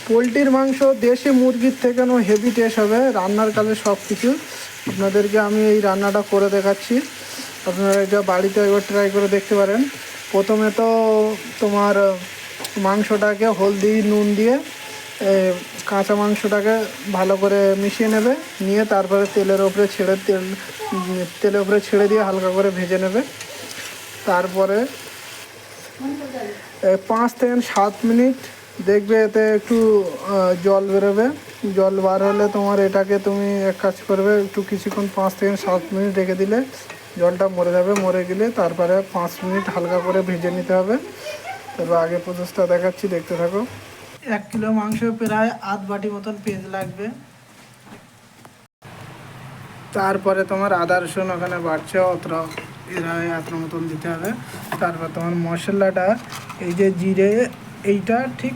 পোলট্রির মাংস দেশি মুরগির থেকে হেভি টেস্ট হবে রান্নার কাজে সব কিছু। আপনাদেরকে আমি এই রান্নাটা করে দেখাচ্ছি, আপনারা এটা বাড়িতে একবার ট্রাই করে দেখতে পারেন। প্রথমে তো তোমার মাংসটাকে হলদি নুন দিয়ে কাঁচা মাংসটাকে ভালো করে মিশিয়ে নেবে, নিয়ে তারপরে তেলের ওপরে ছেড়ে দিয়ে হালকা করে ভেজে নেবে। তারপরে 5 থেকে 7 মিনিট দেখবে এতে একটু জল বেরোবে। জল বার হলে তোমার এটাকে তুমি এক কাজ করবে, একটু কিছুক্ষণ 5 থেকে 7 মিনিট রেখে দিলে জলটা মরে যাবে। মরে গেলে তারপরে 5 মিনিট হালকা করে ভেজে নিতে হবে। তারপর আগে প্রসেসটা দেখাচ্ছি, দেখতে থাকো। 1 কিলো মাংস প্রায় আধ বাটি মতন পেঁয়াজ লাগবে। তারপরে তোমার আদা রসুন ওখানে বাড়ছে এত মতন দিতে হবে। তারপর তোমার মশলাটা এই যে জিরে, এইটা ঠিক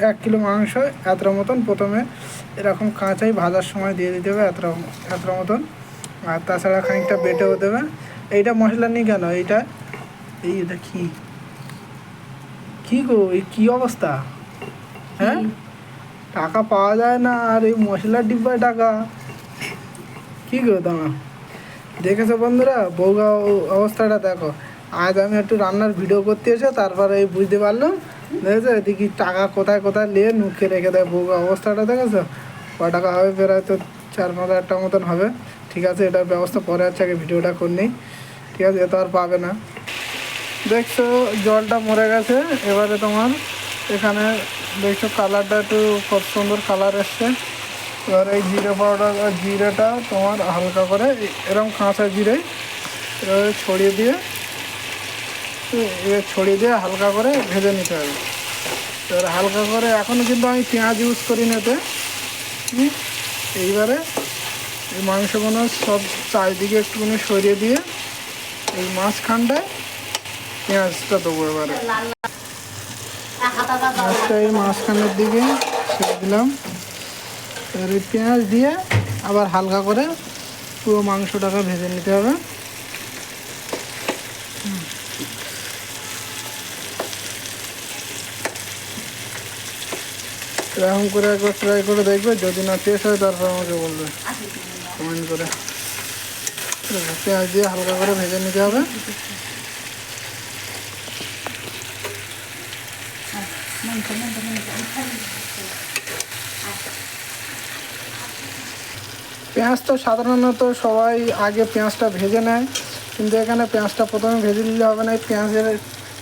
1 কিলো মাংস এতটা মতন প্রথমে এরকম কাঁচাই ভাজার সময় দিয়ে দিতে হবে এতটা মতন। আর তাছাড়া খানিকটা বেটেও দেবে। এইটা মশলা নিয়ে কেন এইটা এটা কী গো, এই কী অবস্থা? হ্যাঁ, টাকা পাওয়া যায় না আর এই মশলার ডিব্বায় টাকা, কী গো দাঁড়া। দেখেছো বন্ধুরা, বউগা অবস্থাটা দেখো। আজ আমি একটু রান্নার ভিডিও করতে এসে তারপরে এই বুঝতে পারলাম, দেখেছো এদিকে টাকা কোথায় কোথায় নিয়ে নুখে রেখে দেয়। বউগা অবস্থাটা দেখেছো? ক টাকা হবে, প্রায় তো 4-5 হাজার টাকা মতন হবে। ঠিক আছে, এটার ব্যবস্থা পরে আছে, আগে ভিডিওটা করে নিই। ঠিক আছে, এ তো আর পাবে না। দেখছো জলটা মরে গেছে। এবারে তোমার এখানে দেখছো কালারটা একটু কত সুন্দর কালার এসছে। এবার এই জিরে পাউডার আর জিরেটা তোমার হালকা করে এরকম কাঁচা জিরে এভাবে ছড়িয়ে দিয়ে হালকা করে ভেজে নিতে হবে। এবার হালকা করে, এখনও কিন্তু আমি পেঁয়াজ ইউজ করি না এতে। এইবারে এই মাংসগুলো সব চারিদিকে একটুখানি সরিয়ে দিয়ে এই মাঝখানটায় পেঁয়াজটা দেবো। এবারে মাছটা এই মাঝখানের দিকে ছেড়ে দিলাম। এবার এই পেঁয়াজ দিয়ে আবার হালকা করে পুরো মাংসটাকে ভেজে নিতে হবে। এরকম করে একবার ট্রাই করে দেখবে, যদি না টেস্ট হয় তারপর আমাকে বলবে কমেন্ট করে। পেঁয়াজ দিয়ে হালকা করে ভেজে নিতে হবে। পেঁয়াজ তো সাধারণত সবাই আগে পেঁয়াজটা ভেজে নেয়, কিন্তু এখানে পেঁয়াজটা প্রথমে ভেজে নিলে হবে না।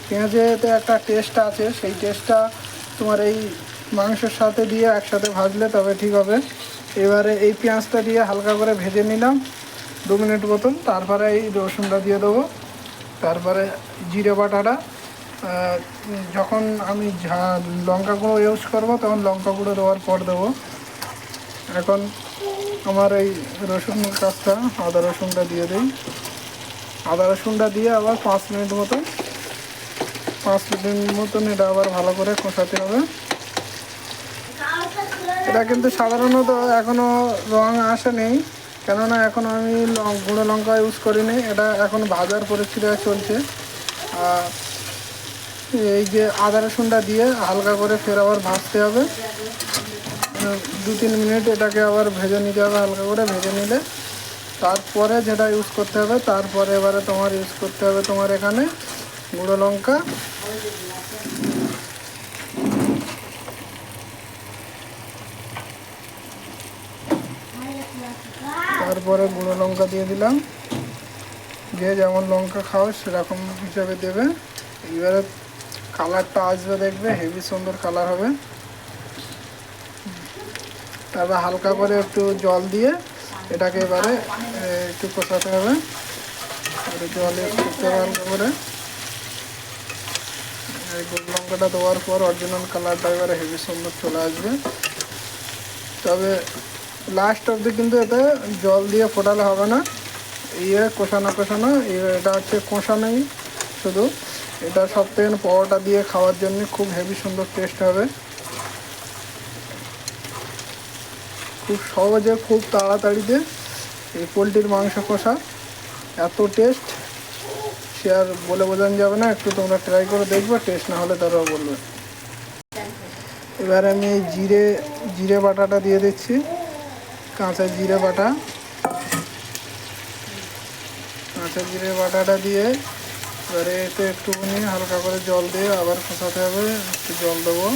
পেঁয়াজেতে একটা টেস্ট আছে, সেই টেস্টটা তোমার এই মাংসের সাথে দিয়ে একসাথে ভাজলে তবে ঠিক হবে। এবারে এই পেঁয়াজটা দিয়ে হালকা করে ভেজে নিলাম 2 মিনিট মতন। তারপরে এই রসুনটা দিয়ে দেবো। তারপরে জিরে বাটাটা যখন আমি লঙ্কা গুঁড়ো ইউজ করবো তখন লঙ্কা গুঁড়ো দেওয়ার পর দেবো। এখন আমার এই রসুন কাজটা, আদা রসুনটা দিয়ে দিই। আদা রসুনটা দিয়ে আবার 5 মিনিট মতন এটা আবার ভালো করে কষাতে হবে। এটা কিন্তু সাধারণত এখনও রং আসেনি, কেননা এখন আমি গুঁড়ো লঙ্কা ইউজ করিনি। এটা এখন ভাজার পরিস্থিতিটা চলছে। আর এই যে আদা রসুনটা দিয়ে হালকা করে ফের আবার ভাজতে হবে 2-3 মিনিট। এটাকে আবার ভেজে নিতে হবে, হালকা করে ভেজে নিলে তারপরে যেটা ইউজ করতে হবে, তারপরে এবারে তোমার ইউজ করতে হবে তোমার এখানে গুঁড়ো লঙ্কা। তারপরে গুঁড়ো লঙ্কা দিয়ে দিলাম, যে যেমন লঙ্কা খাও সেরকম হিসাবে দেবে। এবারে কালারটা আসবে, দেখবে হেভি সুন্দর কালার হবে। তারপর হালকা করে একটু জল দিয়ে এটাকে এবারে একটু কষাতে হবে। জল করতে হবে হালকা করে। এই গুঁড়ো লঙ্কাটা দেওয়ার পর অরিজিনাল কালারটা এবারে হেভি সুন্দর চলে আসবে। তবে লাস্ট অবধি কিন্তু এতে জল দিয়ে ফোটালে হবে না। কষানো এটা হচ্ছে কষানোই শুধু। এটা সব থেকে পরোটা দিয়ে খাওয়ার জন্য খুব হেভি সুন্দর টেস্ট হবে। খুব সহজে, খুব তাড়াতাড়িতে এই পোলট্রির মাংস কষা এত টেস্ট সে আর বলে বোঝানো যাবে না। একটু তোমরা ট্রাই করে দেখবে, টেস্ট না হলে তারাও বলবে। এবার আমি এই জিরে বাটাটা দিয়ে দিচ্ছি, কাঁচা জিরে বাটা। কাঁচা জিরে বাটাটা দিয়ে এবারে এতে একটুখানি হালকা করে জল দিয়ে আবার কষাতে হবে। একটু জল দেবো।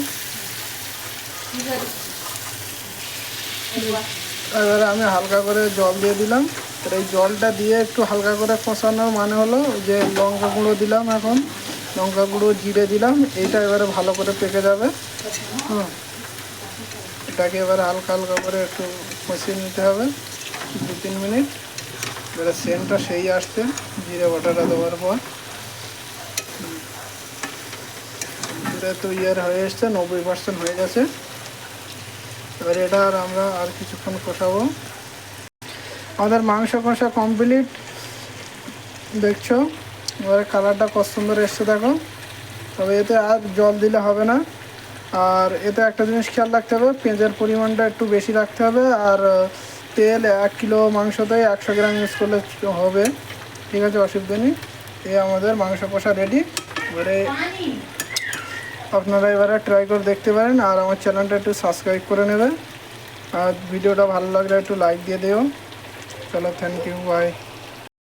এবারে আমি হালকা করে জল দিয়ে দিলাম। আর এই জলটা দিয়ে একটু হালকা করে কষানোর মানে হলো যে লঙ্কা গুঁড়ো দিলাম, এখন লঙ্কা গুঁড়ো জিরে দিলাম, এইটা এবারে ভালো করে পেকে যাবে। হ্যাঁ, এটাকে এবারে হালকা হালকা করে একটু কষিয়ে নিতে হবে 2-3 মিনিট। এবারে সেন্টটা সেই আসছে জিরে বাটাটা দেওয়ার পর। জিরে তো হয়ে এসছে, 90% হয়ে গেছে। এবারে এটা আমরা আর কিছুক্ষণ কষাবো। আমাদের মাংস কষা কমপ্লিট, দেখছো। এবারে কালারটা কত সুন্দর এসছে দেখো। তবে এতে আর জল দিলে হবে না। আর এতে একটা জিনিস খেয়াল রাখতে হবে, পেঁয়াজের পরিমাণটা একটু বেশি রাখতে হবে। আর তেল 1 কিলো মাংসতে 100 গ্রাম ইউজ করলে হবে, ঠিক আছে, অসুবিধা নেই। এই আমাদের মাংস কষা রেডি। এবারে আপনারা এবারে ট্রাই করে দেখতে পারেন। আর আমার চ্যানেলটা একটু সাবস্ক্রাইব করে নেবেন। আর ভিডিওটা ভালো লাগলে একটু লাইক দিয়ে দিও। চলো, থ্যাংক ইউ, বাই।